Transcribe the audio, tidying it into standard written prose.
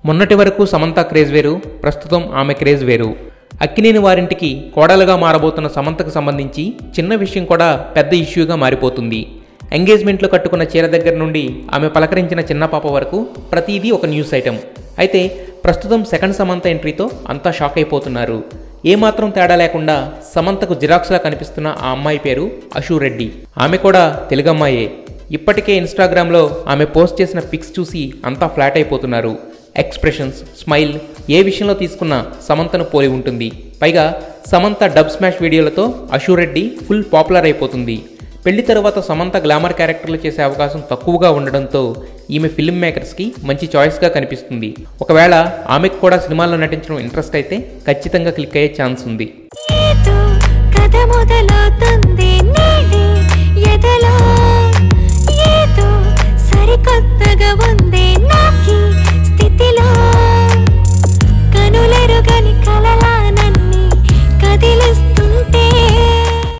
మొన్నటి వరకు సమంత క్రేజ్ వేరు, ప్రస్తుతం ఆమె క్రేజ్ వేరు. అక్కినేని వారింటికి కోడలుగా మారబోతున్న సమంతకు సంబంధించి చిన్న విషయం కూడా పెద్ద ఇష్యూగా మారిపోతుంది. ఎంగేజ్మెంట్లో కట్టుకున్న చీర దగ్గర నుండి ఆమె పలకరించిన చిన్న పాప వరకు ప్రతిదీ ఒక న్యూస్ ఐటెం. అయితే ప్రస్తుతం సెకండ్ సమంత ఎంట్రీతో అంతా షాక్ అయిపోతున్నారు. ఏమాత్రం తేడా లేకుండా సమంతకు జిరాక్స్లా కనిపిస్తున్న ఆ అమ్మాయి పేరు అషు రెడ్డి. ఆమె కూడా తెలుగమ్మాయే. ఇప్పటికే ఇన్స్టాగ్రామ్లో ఆమె పోస్ట్ చేసిన పిక్స్ చూసి అంతా ఫ్లాట్ అయిపోతున్నారు. ఎక్స్ప్రెషన్స్, స్మైల్ ఏ విషయంలో తీసుకున్నా సమంతను పోలి ఉంటుంది. పైగా సమంత డబ్ స్మాష్ వీడియోలతో అషు రెడ్డి ఫుల్ పాపులర్ అయిపోతుంది. పెళ్లి తర్వాత సమంత గ్లామర్ క్యారెక్టర్లు చేసే అవకాశం తక్కువగా ఉండడంతో ఈమె ఫిల్మ్ మేకర్స్కి మంచి చాయిస్గా కనిపిస్తుంది. ఒకవేళ ఆమెకు కూడా సినిమాల్లో నటించడం ఇంట్రెస్ట్ అయితే ఖచ్చితంగా క్లిక్ అయ్యే ఛాన్స్ ఉంది.